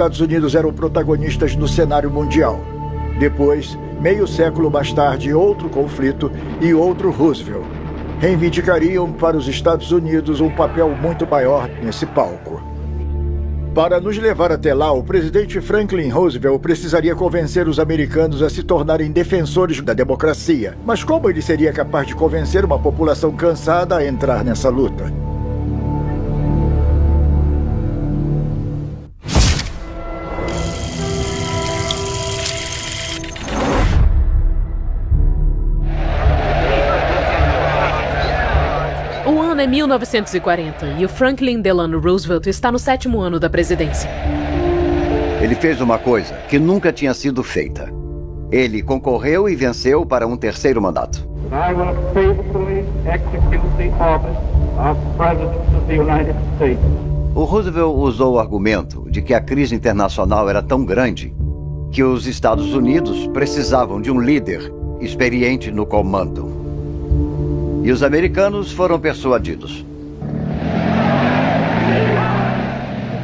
Estados Unidos eram protagonistas no cenário mundial. Depois, meio século mais tarde, outro conflito e outro Roosevelt reivindicariam para os Estados Unidos um papel muito maior nesse palco. Para nos levar até lá, o presidente Franklin Roosevelt precisaria convencer os americanos a se tornarem defensores da democracia. Mas como ele seria capaz de convencer uma população cansada a entrar nessa luta? O ano é 1940 e o Franklin Delano Roosevelt está no 7º ano da presidência. Ele fez uma coisa que nunca tinha sido feita. Ele concorreu e venceu para um 3º mandato. I will faithfully execute the office of President of the United States. O Roosevelt usou o argumento de que a crise internacional era tão grande que os Estados Unidos precisavam de um líder experiente no comando. E os americanos foram persuadidos.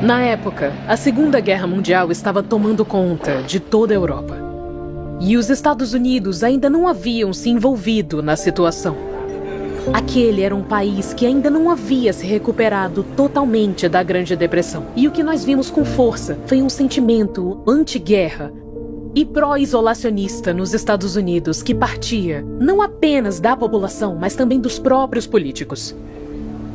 Na época, a Segunda Guerra Mundial estava tomando conta de toda a Europa. E os Estados Unidos ainda não haviam se envolvido na situação. Aquele era um país que ainda não havia se recuperado totalmente da Grande Depressão. E o que nós vimos com força foi um sentimento anti-guerra e pró-isolacionista nos Estados Unidos que partia não apenas da população, mas também dos próprios políticos.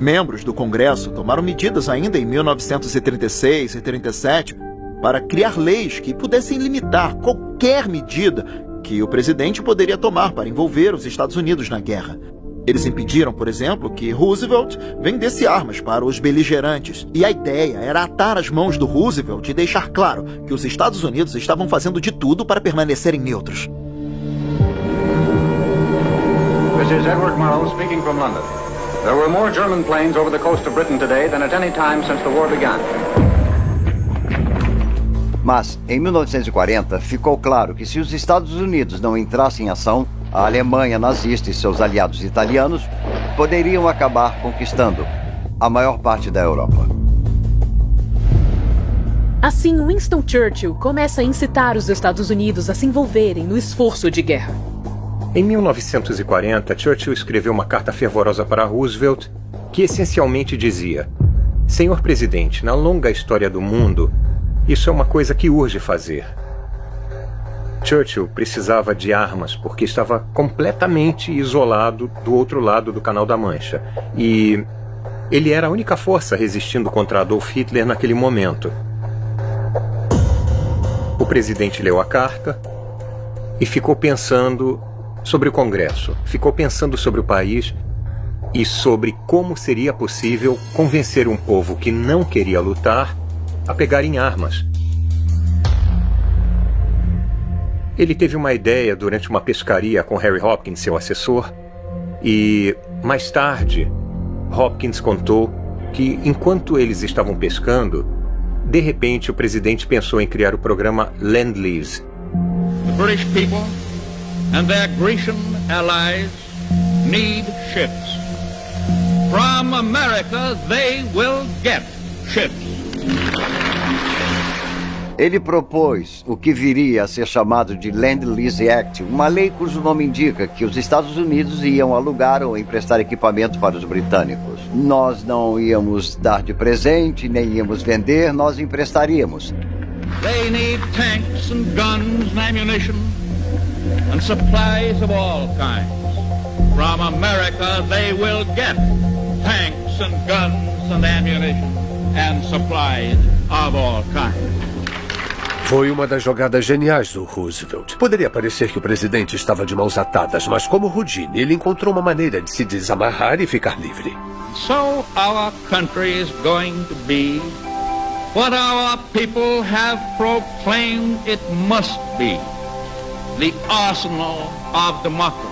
Membros do Congresso tomaram medidas ainda em 1936 e 37 para criar leis que pudessem limitar qualquer medida que o presidente poderia tomar para envolver os Estados Unidos na guerra. Eles impediram, por exemplo, que Roosevelt vendesse armas para os beligerantes. E a ideia era atar as mãos do Roosevelt e deixar claro que os Estados Unidos estavam fazendo de tudo para permanecerem neutros. This is Edward Murrow speaking from London. There were more German planes over the coast of Britain today than at any time since the war began. Mas, em 1940, ficou claro que se os Estados Unidos não entrassem em ação, a Alemanha nazista e seus aliados italianos poderiam acabar conquistando a maior parte da Europa. Assim, Winston Churchill começa a incitar os Estados Unidos a se envolverem no esforço de guerra. Em 1940, Churchill escreveu uma carta fervorosa para Roosevelt que essencialmente dizia: Senhor presidente, na longa história do mundo, isso é uma coisa que urge fazer. Churchill precisava de armas porque estava completamente isolado do outro lado do Canal da Mancha. E ele era a única força resistindo contra Adolf Hitler naquele momento. O presidente leu a carta e ficou pensando sobre o Congresso, ficou pensando sobre o país e sobre como seria possível convencer um povo que não queria lutar a pegar em armas. Ele teve uma ideia durante uma pescaria com Harry Hopkins, seu assessor, e mais tarde Hopkins contou que enquanto eles estavam pescando, de repente o presidente pensou em criar o programa Lend-Lease. The British people and their Grecian allies need ships. From America they will get ships. Ele propôs o que viria a ser chamado de Lend-Lease Act, uma lei cujo nome indica que os Estados Unidos iam alugar ou emprestar equipamento para os britânicos. Nós não íamos dar de presente, nem íamos vender, nós emprestaríamos. They need tanks and guns and ammunition and supplies of all kinds. From America they will get tanks and guns and ammunition and supplies of all kinds. Foi uma das jogadas geniais do Roosevelt. Poderia parecer que o presidente estava de mãos atadas, mas como Houdini, ele encontrou uma maneira de se desamarrar e ficar livre. So our country is going to be what our people have proclaimed it must be, the arsenal of democracy.